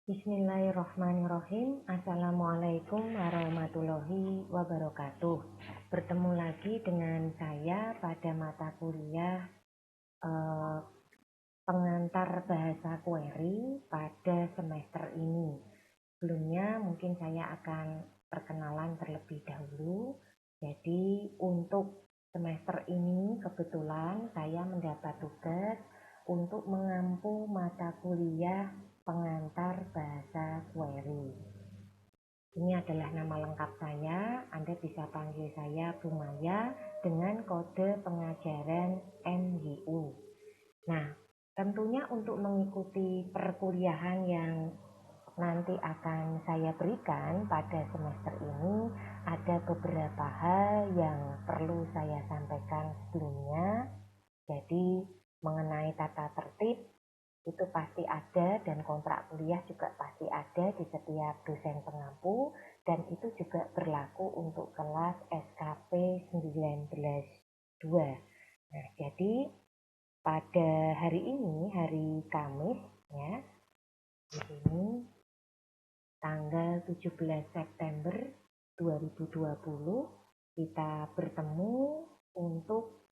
Bismillahirrahmanirrahim. Assalamualaikum warahmatullahi wabarakatuh. Bertemu lagi dengan saya pada mata kuliah eh, pengantar bahasa query pada semester ini. Sebelumnya mungkin saya akan perkenalan terlebih dahulu. Jadi untuk semester ini kebetulan saya mendapat tugas untuk mengampu mata kuliah pengantar bahasa query. Ini adalah nama lengkap saya. Anda bisa panggil saya Bu Maya dengan kode pengajaran MYU. Nah, tentunya untuk mengikuti perkuliahan yang nanti akan saya berikan pada semester ini, ada beberapa hal yang perlu saya sampaikan sebelumnya. Jadi mengenai tata tertib itu pasti ada, dan kontrak kuliah juga pasti ada di setiap dosen pengampu, dan itu juga berlaku untuk kelas SKP 19-2. Nah, jadi pada hari ini, hari Kamis ya, di sini tanggal 17 September 2020 kita bertemu untuk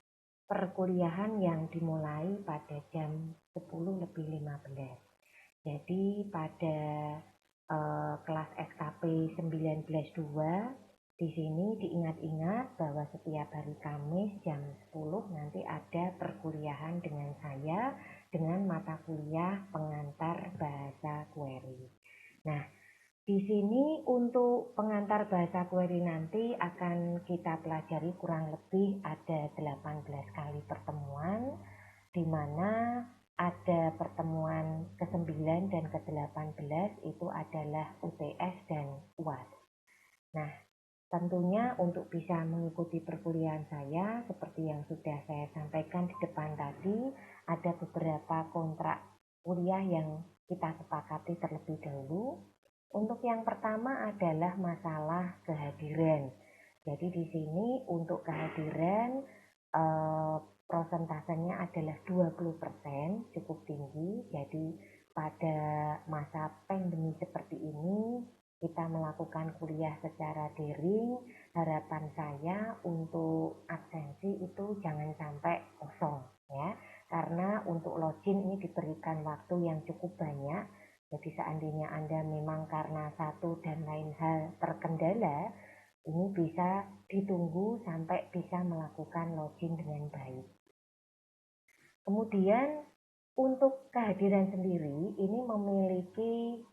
perkuliahan yang dimulai pada jam 10:15. Jadi pada kelas SKP 19-2 di sini diingat-ingat bahwa setiap hari Kamis jam 10 nanti ada perkuliahan dengan saya dengan mata kuliah pengantar bahasa query. Nah, di sini untuk pengantar bahasa query nanti akan kita pelajari kurang lebih ada 18 kali pertemuan, di mana ada pertemuan ke-9 dan ke-18 itu adalah UTS dan UAS. Nah, tentunya untuk bisa mengikuti perkuliahan saya, seperti yang sudah saya sampaikan di depan tadi, ada beberapa kontrak kuliah yang kita sepakati terlebih dahulu. Untuk yang pertama adalah masalah kehadiran. Jadi di sini untuk kehadiran prosentasenya adalah 20%, cukup tinggi. Jadi pada masa pandemi seperti ini kita melakukan kuliah secara daring. Harapan saya untuk absensi itu jangan sampai kosong ya. Karena untuk login ini diberikan waktu yang cukup banyak. Jadi seandainya Anda memang karena satu dan lain hal terkendala, ini bisa ditunggu sampai bisa melakukan login dengan baik. Kemudian untuk kehadiran sendiri ini memiliki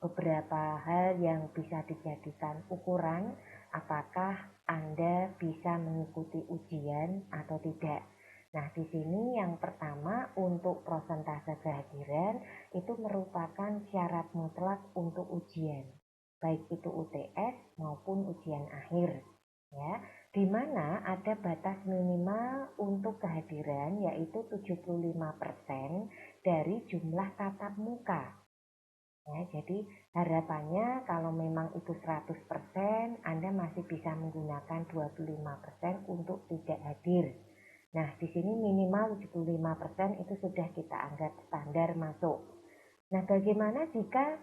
beberapa hal yang bisa dijadikan ukuran apakah Anda bisa mengikuti ujian atau tidak. Nah, di sini yang pertama untuk prosentase kehadiran itu merupakan syarat mutlak untuk ujian, baik itu UTS maupun ujian akhir, ya, di mana ada batas minimal untuk kehadiran yaitu 75% dari jumlah tatap muka. Ya, jadi harapannya kalau memang itu 100%, Anda masih bisa menggunakan 25% untuk tidak hadir. Nah, di sini minimal 75% itu sudah kita anggap standar masuk. Nah, bagaimana jika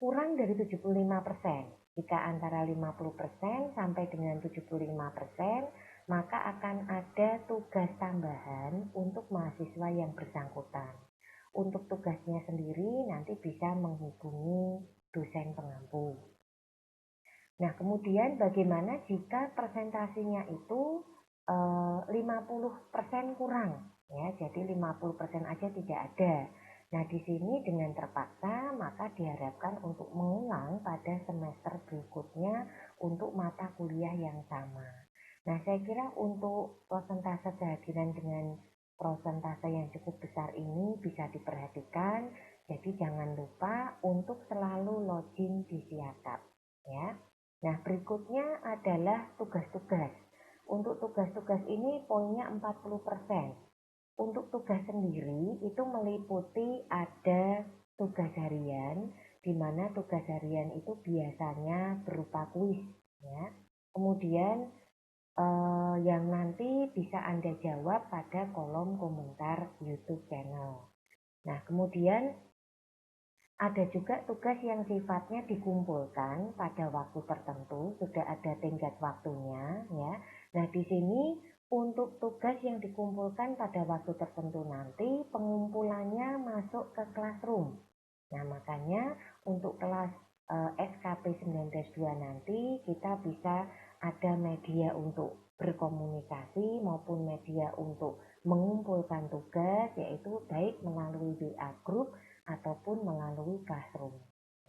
kurang dari 75%? Jika antara 50% sampai dengan 75%, maka akan ada tugas tambahan untuk mahasiswa yang bersangkutan. Untuk tugasnya sendiri nanti bisa menghubungi dosen pengampu. Nah, kemudian bagaimana jika presentasinya itu 50% kurang, ya, jadi 50% aja tidak ada. Nah, di sini dengan terpaksa maka diharapkan untuk mengulang pada semester berikutnya untuk mata kuliah yang sama. Nah, saya kira untuk persentase kehadiran dengan persentase yang cukup besar ini bisa diperhatikan. Jadi jangan lupa untuk selalu login di Siakap, ya. Nah, berikutnya adalah tugas-tugas. Untuk tugas-tugas ini poinnya 40%. Untuk tugas sendiri itu meliputi ada tugas harian, di mana tugas harian itu biasanya berupa kuis, ya. Kemudian yang nanti bisa Anda jawab pada kolom komentar YouTube channel. Nah, kemudian Ada juga tugas yang sifatnya dikumpulkan pada waktu tertentu, sudah ada tenggat waktunya ya. Nah, di sini untuk tugas yang dikumpulkan pada waktu tertentu nanti pengumpulannya masuk ke classroom. Nah, makanya untuk kelas SKP 19-2 nanti kita bisa ada media untuk berkomunikasi maupun media untuk mengumpulkan tugas, yaitu baik melalui WA group ataupun melalui classroom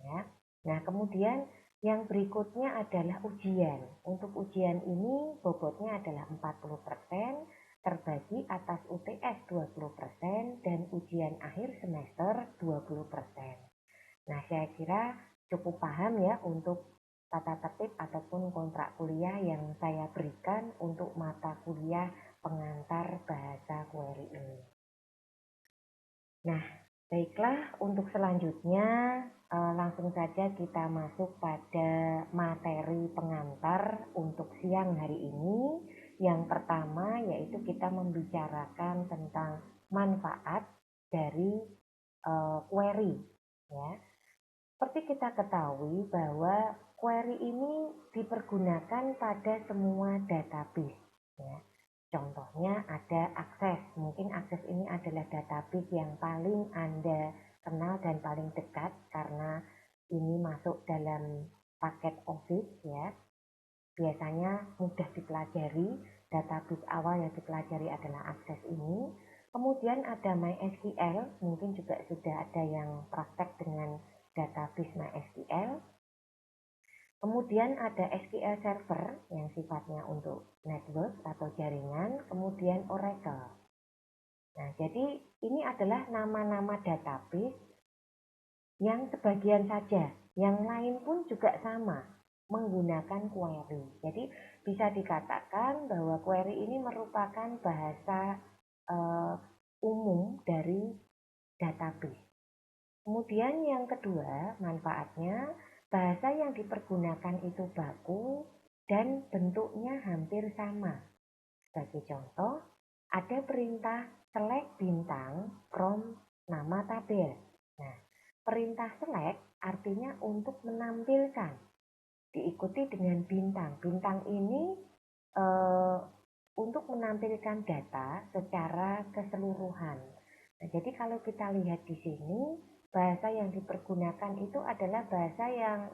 ya. Nah, kemudian yang berikutnya adalah ujian. Untuk ujian ini bobotnya adalah 40%, terbagi atas UTS 20% dan ujian akhir semester 20%. Nah, saya kira cukup paham ya untuk tata tertib ataupun kontrak kuliah yang saya berikan untuk mata kuliah pengantar bahasa query ini. Nah, baiklah, untuk selanjutnya langsung saja kita masuk pada materi pengantar untuk siang hari ini. Yang pertama yaitu kita membicarakan tentang manfaat dari query ya. Seperti kita ketahui bahwa query ini dipergunakan pada semua database ya. Contohnya ada akses. Mungkin akses ini adalah database yang paling Anda kenal dan paling dekat karena ini masuk dalam paket Office ya. Biasanya mudah dipelajari. Database awal yang dipelajari adalah akses ini. Kemudian ada MySQL, mungkin juga sudah ada yang praktek dengan database MySQL. Kemudian ada SQL Server yang sifatnya untuk network atau jaringan, kemudian Oracle. Nah, jadi ini adalah nama-nama database yang sebagian saja, yang lain pun juga sama menggunakan query. Jadi bisa dikatakan bahwa query ini merupakan bahasa umum dari database. Kemudian yang kedua, manfaatnya bahasa yang dipergunakan itu baku dan bentuknya hampir sama. Sebagai contoh, ada perintah select bintang from nama tabel. Nah, perintah select artinya untuk menampilkan, diikuti dengan bintang. Bintang ini untuk menampilkan data secara keseluruhan. Nah, jadi kalau kita lihat di sini, bahasa yang dipergunakan itu adalah bahasa yang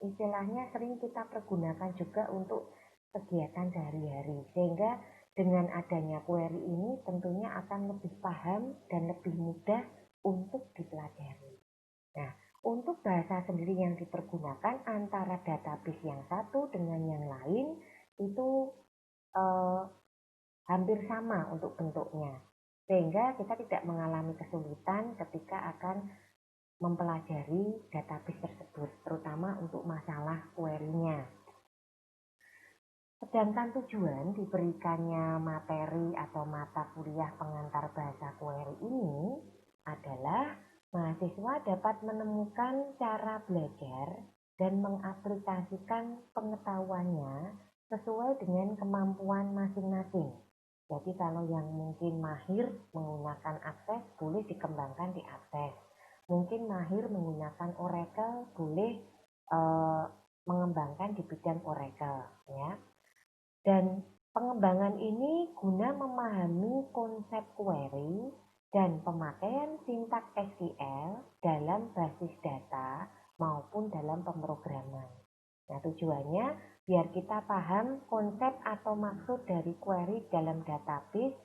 istilahnya sering kita pergunakan juga untuk kegiatan sehari-hari. Sehingga dengan adanya query ini tentunya akan lebih paham dan lebih mudah untuk dipelajari. Nah, untuk bahasa sendiri yang dipergunakan antara database yang satu dengan yang lain itu hampir sama untuk bentuknya. Sehingga kita tidak mengalami kesulitan ketika akan mempelajari database tersebut, terutama untuk masalah query-nya. Sedangkan tujuan diberikannya materi atau mata kuliah pengantar bahasa query ini adalah mahasiswa dapat menemukan cara belajar dan mengaplikasikan pengetahuannya sesuai dengan kemampuan masing-masing. Jadi kalau yang mungkin mahir menggunakan akses boleh dikembangkan di akses. Mungkin mahir menggunakan Oracle boleh mengembangkan di bidang Oracle ya. Dan pengembangan ini guna memahami konsep query dan pemakaian sintaks SQL dalam basis data maupun dalam pemrograman. Nah, tujuannya biar kita paham konsep atau maksud dari query dalam database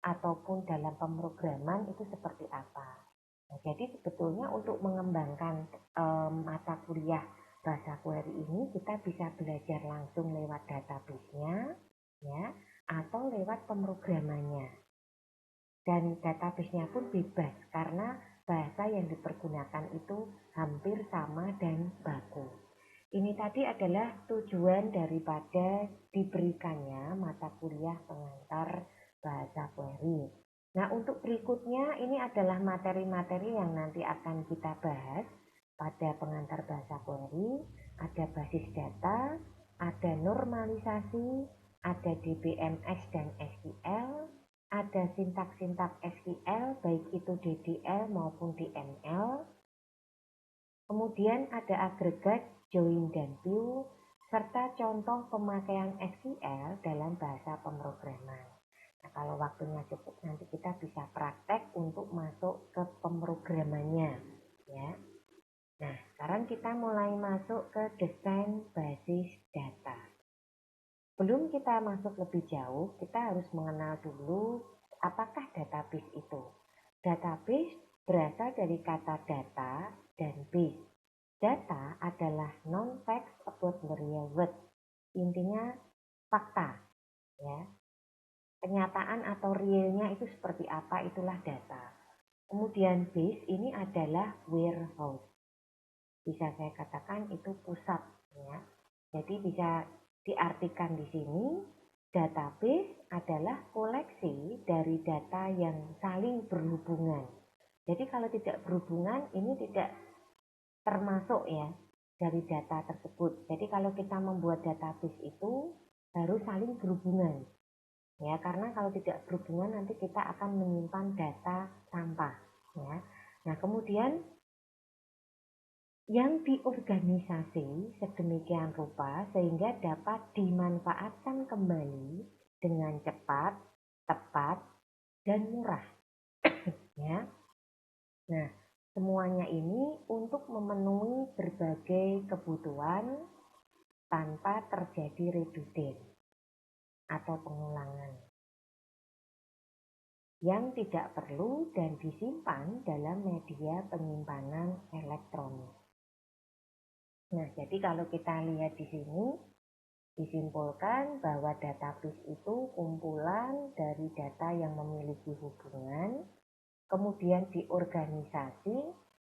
ataupun dalam pemrograman itu seperti apa. Nah, jadi sebetulnya untuk mengembangkan mata kuliah bahasa query ini kita bisa belajar langsung lewat database-nya ya atau lewat pemrogramannya. Dan database-nya pun bebas karena bahasa yang dipergunakan itu hampir sama dan baku. Ini tadi adalah tujuan daripada diberikannya mata kuliah pengantar bahasa query. Nah, untuk berikutnya ini adalah materi-materi yang nanti akan kita bahas pada pengantar bahasa query. Ada basis data, ada normalisasi, ada DBMS dan SQL, ada sintaks-sintaks SQL baik itu DDL maupun DML, Kemudian ada agregat, join, dan view, serta contoh pemakaian SQL dalam bahasa pemrograman. Nah, kalau waktunya cukup nanti kita bisa praktek untuk masuk ke pemrogramannya, ya. Nah, sekarang kita mulai masuk ke desain basis data. Sebelum kita masuk lebih jauh, kita harus mengenal dulu apakah database itu. Database berasal dari kata data dan base. Data adalah non-facts about the real world. Intinya fakta, ya. Kenyataan atau realnya itu seperti apa, itulah data. Kemudian base ini adalah warehouse. Bisa saya katakan itu pusat, ya. Jadi bisa diartikan di sini database adalah koleksi dari data yang saling berhubungan. Jadi kalau tidak berhubungan ini tidak termasuk ya dari data tersebut. Jadi kalau kita membuat database itu harus saling berhubungan. Ya, karena kalau tidak berhubungan nanti kita akan menyimpan data sampah, ya. Nah, kemudian yang diorganisasi sedemikian rupa sehingga dapat dimanfaatkan kembali dengan cepat, tepat, dan murah, ya. Nah, semuanya ini untuk memenuhi berbagai kebutuhan tanpa terjadi redundant atau pengulangan yang tidak perlu dan disimpan dalam media penyimpanan elektronik. Nah, jadi kalau kita lihat di sini disimpulkan bahwa database itu kumpulan dari data yang memiliki hubungan, kemudian diorganisasi.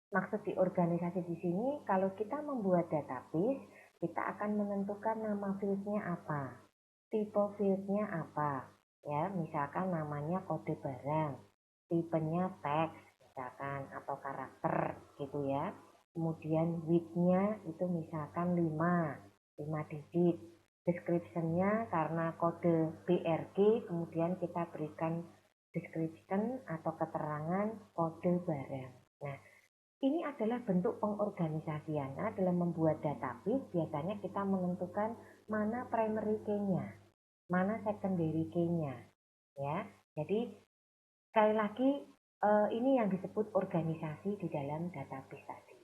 Maksud diorganisasi di sini, kalau kita membuat database, kita akan menentukan nama fieldnya apa, tipe fieldnya apa, ya, misalkan namanya kode barang, tipenya teks, misalkan, atau karakter, gitu ya. Kemudian width-nya itu misalkan 5 digit. Description-nya karena kode BRG, kemudian kita berikan description atau keterangan kode barang. Nah, ini adalah bentuk pengorganisasian. Nah, dalam membuat database biasanya kita menentukan mana primary key-nya, mana secondary key-nya, ya. Jadi sekali lagi ini yang disebut organisasi di dalam database tadi.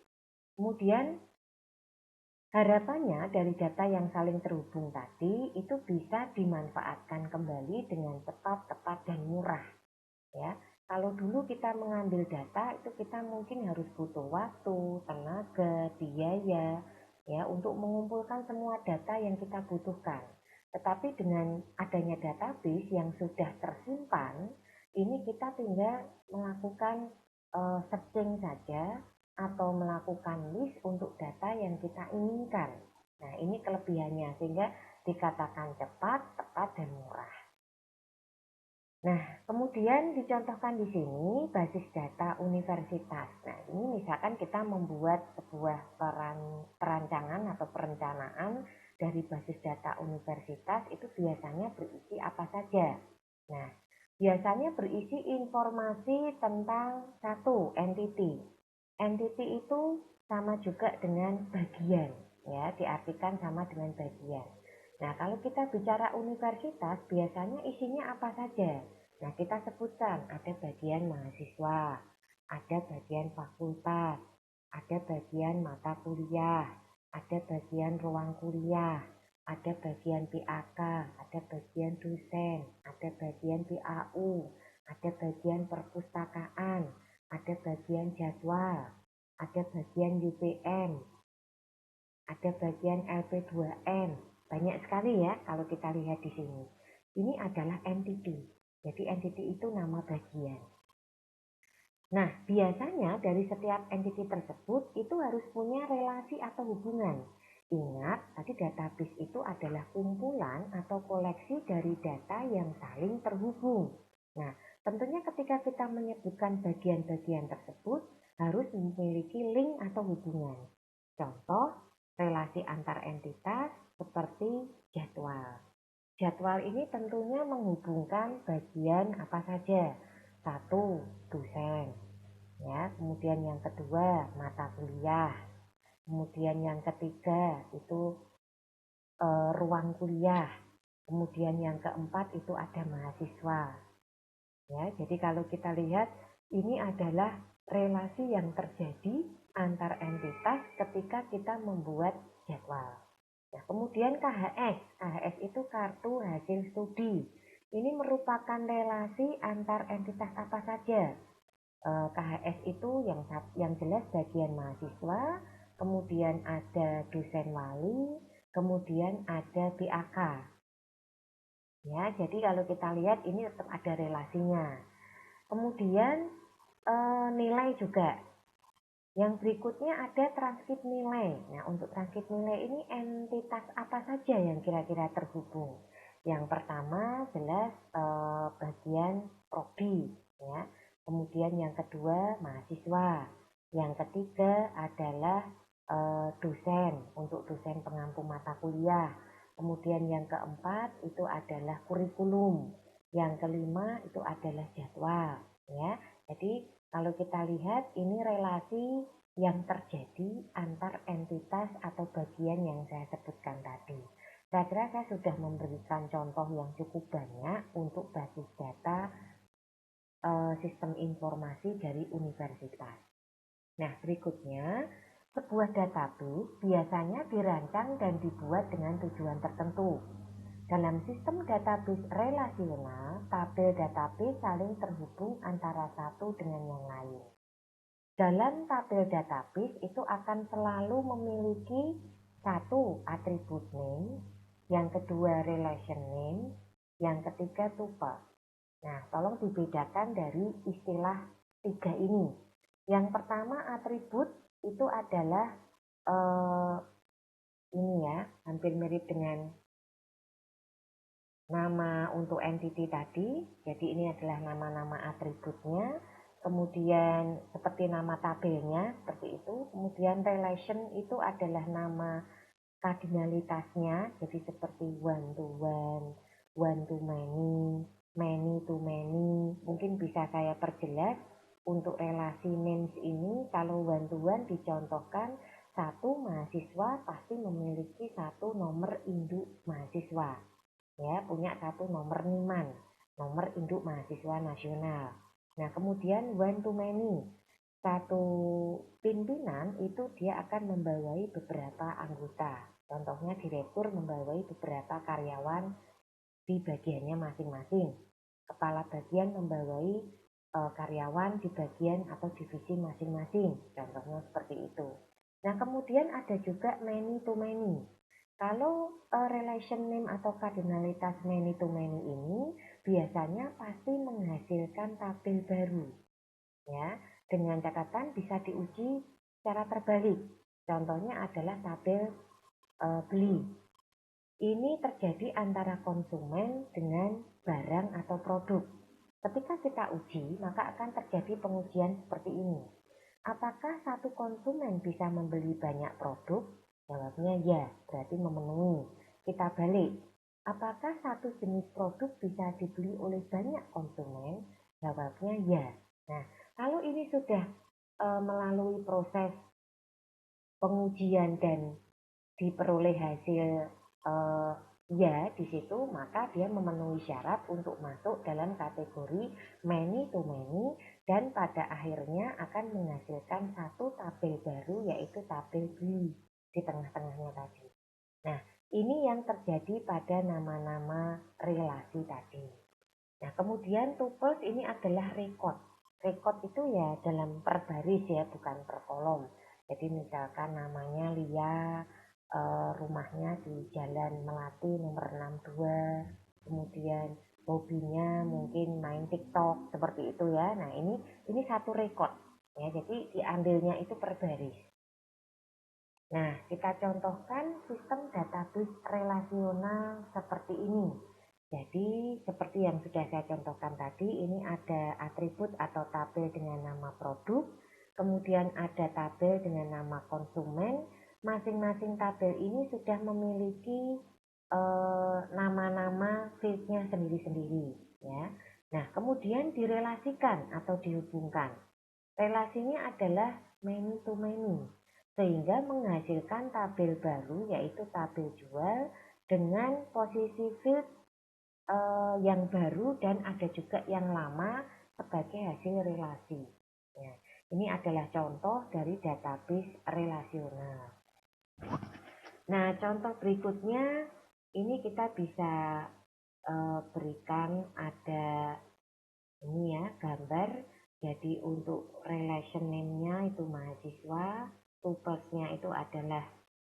Kemudian harapannya dari data yang saling terhubung tadi itu bisa dimanfaatkan kembali dengan cepat, tepat, dan murah. Ya, kalau dulu kita mengambil data itu kita mungkin harus butuh waktu, tenaga, biaya, ya, untuk mengumpulkan semua data yang kita butuhkan. Tetapi dengan adanya database yang sudah tersimpan, ini kita tinggal melakukan searching saja atau melakukan list untuk data yang kita inginkan. Nah, ini kelebihannya sehingga dikatakan cepat, tepat, dan murah. Nah, kemudian dicontohkan di sini basis data universitas. Nah, ini misalkan kita membuat sebuah perancangan atau perencanaan dari basis data universitas itu biasanya berisi apa saja. Nah, biasanya berisi informasi tentang satu entity. Entity itu sama juga dengan bagian, ya, diartikan sama dengan bagian. Nah, kalau kita bicara universitas, biasanya isinya apa saja? Nah, kita sebutkan ada bagian mahasiswa, ada bagian fakultas, ada bagian mata kuliah, ada bagian ruang kuliah, ada bagian PAK, ada bagian dosen, ada bagian PAU, ada bagian perpustakaan, ada bagian jadwal, ada bagian UPM, ada bagian LP2M. Banyak sekali ya kalau kita lihat di sini. Ini adalah entity. Jadi entity itu nama bagian. Nah, biasanya dari setiap entity tersebut itu harus punya relasi atau hubungan. Ingat, tadi database itu adalah kumpulan atau koleksi dari data yang saling terhubung. Nah, tentunya ketika kita menyebutkan bagian-bagian tersebut harus memiliki link atau hubungan. Contoh, relasi antar entitas seperti jadwal. Jadwal ini tentunya menghubungkan bagian apa saja. Satu, dosen. Ya, kemudian yang kedua, mata kuliah. Kemudian yang ketiga itu ruang kuliah. Kemudian yang keempat itu ada mahasiswa. Ya, jadi kalau kita lihat ini adalah relasi yang terjadi antar entitas ketika kita membuat jadwal. Nah, kemudian KHS itu kartu hasil studi. Ini merupakan relasi antar entitas apa saja. KHS itu yang jelas bagian mahasiswa, kemudian ada dosen wali, kemudian ada PAK. Ya, jadi kalau kita lihat ini tetap ada relasinya. Kemudian nilai juga. Yang berikutnya ada transkrip nilai. Nah, untuk transkrip nilai ini entitas apa saja yang kira-kira terhubung? Yang pertama jelas bagian prodi, ya. Kemudian yang kedua mahasiswa. Yang ketiga adalah dosen untuk dosen pengampu mata kuliah. Kemudian yang keempat itu adalah kurikulum. Yang kelima itu adalah jadwal, ya. Jadi kalau kita lihat ini relasi yang terjadi antar entitas atau bagian yang saya sebutkan tadi. Saya kira saya sudah memberikan contoh yang cukup banyak untuk basis data sistem informasi dari universitas. Nah, berikutnya, sebuah database biasanya dirancang dan dibuat dengan tujuan tertentu. Dalam sistem database relasional, tabel database saling terhubung antara satu dengan yang lain. Dalam tabel database itu akan selalu memiliki satu atribut name, yang kedua relation name, yang ketiga tuple. Nah, tolong dibedakan dari istilah tiga ini. Yang pertama atribut itu adalah ini ya, hampir mirip dengan nama untuk entity tadi. Jadi ini adalah nama-nama atributnya. Kemudian seperti nama tabelnya, seperti itu. Kemudian relation itu adalah nama kardinalitasnya. Jadi seperti one to one to many to many. Mungkin bisa saya perjelas untuk relasi names ini. Kalau one to one dicontohkan, satu mahasiswa pasti memiliki satu nomor induk mahasiswa. Ya, punya satu nomor NIMAN, nomor induk mahasiswa nasional. Nah, kemudian one to many. Satu pimpinan itu dia akan membawai beberapa anggota. Contohnya direktur membawai beberapa karyawan di bagiannya masing-masing. Kepala bagian membawai karyawan di bagian atau divisi masing-masing. Contohnya seperti itu. Nah, kemudian ada juga many to many. Kalau relation name atau kardinalitas many to many ini biasanya pasti menghasilkan tabel baru, ya. Dengan catatan bisa diuji secara terbalik. Contohnya adalah tabel beli. Ini terjadi antara konsumen dengan barang atau produk. Ketika kita uji, maka akan terjadi pengujian seperti ini. Apakah satu konsumen bisa membeli banyak produk? Jawabnya ya, berarti memenuhi. Kita balik. Apakah satu jenis produk bisa dibeli oleh banyak konsumen? Jawabnya ya. Nah, kalau ini sudah melalui proses pengujian dan diperoleh hasil ya di situ, maka dia memenuhi syarat untuk masuk dalam kategori many to many dan pada akhirnya akan menghasilkan satu tabel baru yaitu tabel beli di tengah-tengahnya tadi. Nah, ini yang terjadi pada nama-nama relasi tadi. Nah, kemudian tuples ini adalah record. Record itu ya dalam per baris ya, bukan per kolom. Jadi misalkan namanya Lia, rumahnya di Jalan Melati nomor 62, kemudian hobinya mungkin main TikTok seperti itu ya. Nah, ini satu record ya. Jadi diambilnya itu per baris. Nah, kita contohkan sistem database relasional seperti ini. Jadi, seperti yang sudah saya contohkan tadi, ini ada atribut atau tabel dengan nama produk, kemudian ada tabel dengan nama konsumen. Masing-masing tabel ini sudah memiliki nama-nama fieldnya sendiri-sendiri, ya. Nah, kemudian direlasikan atau dihubungkan. Relasinya adalah many to many. sehingga menghasilkan tabel baru yaitu tabel jual dengan posisi field yang baru dan ada juga yang lama sebagai hasil relasi. Ya, ini adalah contoh dari database relasional. Nah, contoh berikutnya ini kita bisa berikan ada ini ya gambar. Jadi untuk relation name-nya itu mahasiswa, tuples-nya itu adalah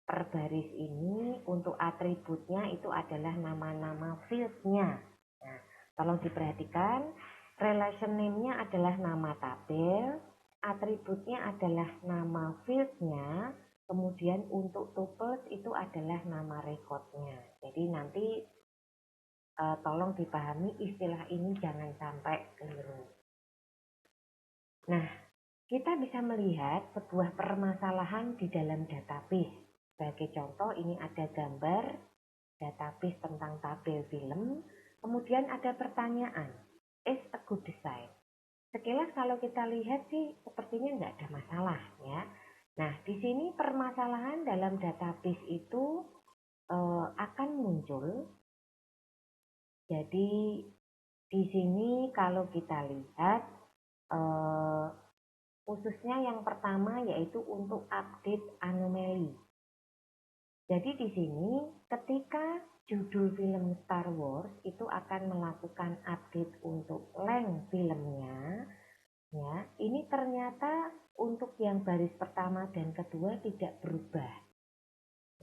per baris ini, untuk atributnya itu adalah nama-nama field-nya. Nah, tolong diperhatikan, relation name-nya adalah nama tabel, atributnya adalah nama field-nya, kemudian untuk tuples itu adalah nama record-nya. Jadi nanti tolong dipahami istilah ini jangan sampai keliru. Nah, kita bisa melihat sebuah permasalahan di dalam database. Sebagai contoh, ini ada gambar database tentang tabel film, kemudian ada pertanyaan, is a good design? Sekilas kalau kita lihat sih sepertinya nggak ada masalah ya. Nah, di sini permasalahan dalam database itu akan muncul. Jadi di sini kalau kita lihat khususnya yang pertama yaitu untuk update anomali. Jadi di sini ketika judul film Star Wars itu akan melakukan update untuk length filmnya, ya, ini ternyata untuk yang baris pertama dan kedua tidak berubah.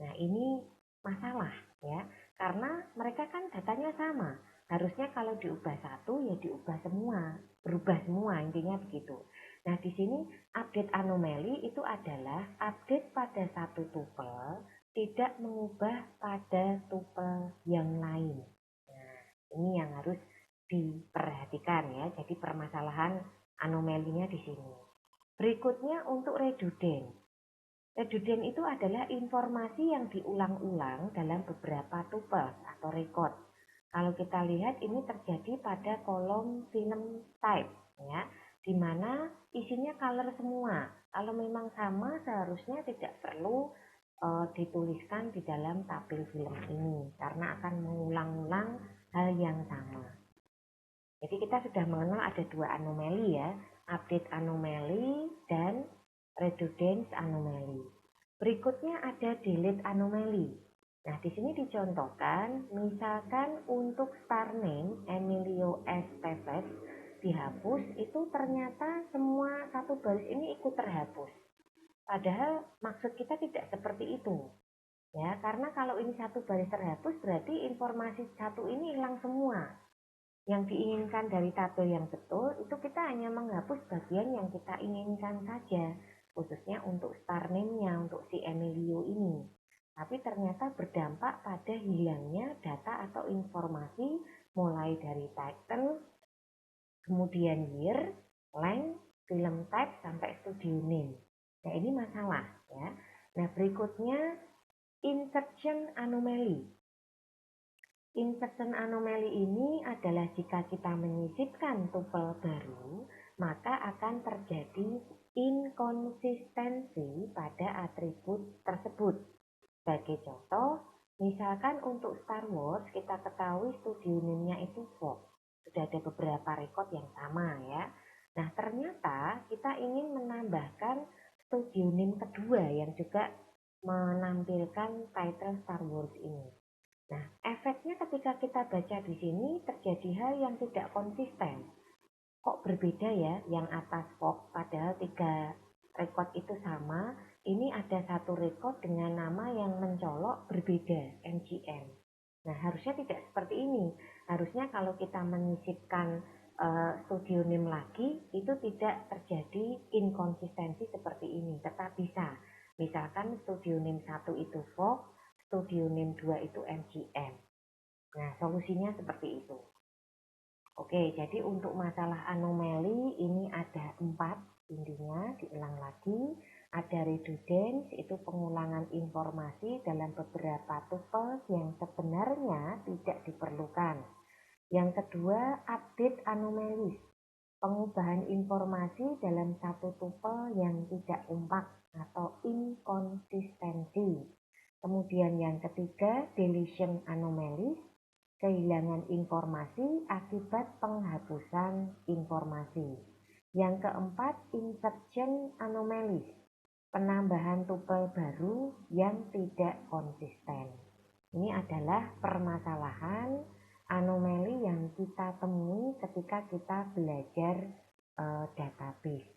Nah, ini masalah ya, karena mereka kan datanya sama. Harusnya kalau diubah satu ya diubah semua, berubah semua intinya begitu. Nah, di sini update anomali itu adalah update pada satu tupel tidak mengubah pada tupel yang lain. Nah, ini yang harus diperhatikan ya. Jadi permasalahan anomalinya di sini. Berikutnya untuk redundant. Redundant itu adalah informasi yang diulang-ulang dalam beberapa tupel atau record. Kalau kita lihat ini terjadi pada kolom film type ya, di mana isinya color semua. Kalau memang sama seharusnya tidak perlu dituliskan di dalam tabel film ini karena akan mengulang-ulang hal yang sama. Jadi kita sudah mengenal ada dua anomali ya, update anomali dan redundant anomali. Berikutnya ada delete anomali. Nah, di sini dicontohkan, misalkan untuk star name Emilio Estevez dihapus, itu ternyata semua satu baris ini ikut terhapus. Padahal maksud kita tidak seperti itu. Ya, karena kalau ini satu baris terhapus berarti informasi satu ini hilang semua. Yang diinginkan dari tabel yang betul itu kita hanya menghapus bagian yang kita inginkan saja, khususnya untuk star name-nya, untuk si Emilio ini. Tapi ternyata berdampak pada hilangnya data atau informasi mulai dari title, kemudian year, length, film type, sampai studio name. Nah, ini masalah ya. Nah, berikutnya insertion anomaly. Insertion anomaly ini adalah jika kita menyisipkan tupel baru, maka akan terjadi inkonsistensi pada atribut tersebut. Sebagai contoh, misalkan untuk Star Wars kita ketahui studio name-nya itu Fox. Sudah ada beberapa record yang sama ya. Nah, ternyata kita ingin menambahkan studio name kedua yang juga menampilkan title Star Wars ini. Nah, efeknya ketika kita baca di sini terjadi hal yang tidak konsisten. Kok berbeda ya yang atas Fox padahal 3 record itu sama. Ini ada satu record dengan nama yang mencolok berbeda, MGM. Nah, harusnya tidak seperti ini. Harusnya kalau kita menyisipkan studio name lagi, itu tidak terjadi inkonsistensi seperti ini. Tetap bisa. Misalkan studio name 1 itu Fox, studio name 2 itu MGM. Nah, solusinya seperti itu. Oke, jadi untuk masalah anomali ini ada 4 intinya, diulang lagi. Ada redundance, itu pengulangan informasi dalam beberapa tupel yang sebenarnya tidak diperlukan. Yang kedua, update anomalies. pengubahan informasi dalam satu tupel yang tidak kompak atau inkonsistensi. Kemudian yang ketiga, deletion anomalies, kehilangan informasi akibat penghapusan informasi. Yang keempat, insertion anomalies, penambahan tupel baru yang tidak konsisten. Ini adalah permasalahan anomali yang kita temui ketika kita belajar database.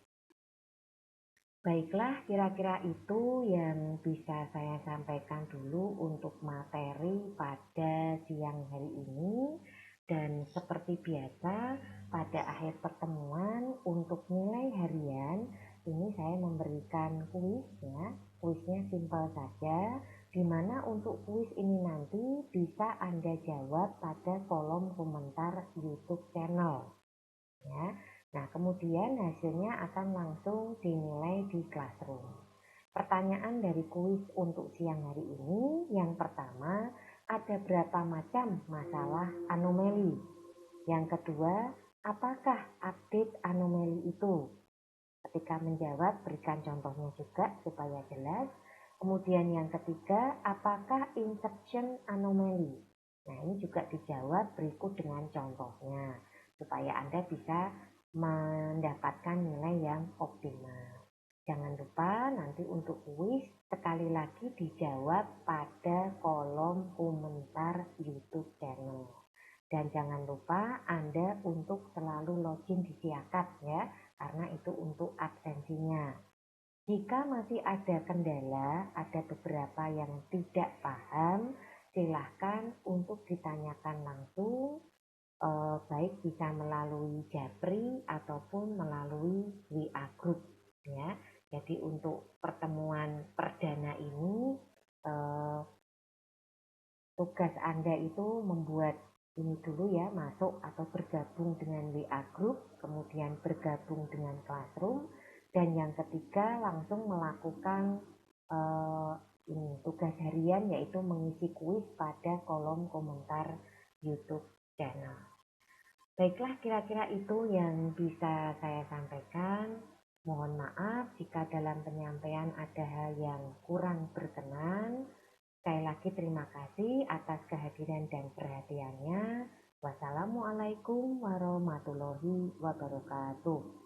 Baiklah, kira-kira itu yang bisa saya sampaikan dulu untuk materi pada siang hari ini. Dan seperti biasa, pada akhir pertemuan untuk nilai harian, ini saya memberikan kuis ya. Kuisnya simpel saja, di mana untuk kuis ini nanti bisa Anda jawab pada kolom komentar YouTube channel. Ya. Nah, kemudian hasilnya akan langsung dinilai di Classroom. Pertanyaan dari kuis untuk siang hari ini, yang pertama, ada berapa macam masalah anomali? Yang kedua, apakah update anomali itu? Ketika menjawab, berikan contohnya juga supaya jelas. Kemudian yang ketiga, apakah insertion anomali? Nah, ini juga dijawab berikut dengan contohnya, supaya Anda bisa mendapatkan nilai yang optimal. Jangan lupa nanti untuk kuis sekali lagi dijawab pada kolom komentar YouTube channel. Dan jangan lupa Anda untuk selalu login di Siakap ya, karena itu untuk absensinya. Jika masih ada kendala, ada beberapa yang tidak paham, silahkan untuk ditanyakan langsung, baik bisa melalui Japri ataupun melalui WA Group ya. Jadi untuk pertemuan perdana ini tugas Anda itu membuat ini dulu ya, masuk atau bergabung dengan WA Group, kemudian bergabung dengan Classroom, dan yang ketiga langsung melakukan ini tugas harian, yaitu mengisi kuis pada kolom komentar YouTube channel. Baiklah, kira-kira itu yang bisa saya sampaikan. Mohon maaf jika dalam penyampaian ada hal yang kurang berkenan. Sekali lagi terima kasih atas kehadiran dan perhatiannya. Wassalamualaikum warahmatullahi wabarakatuh.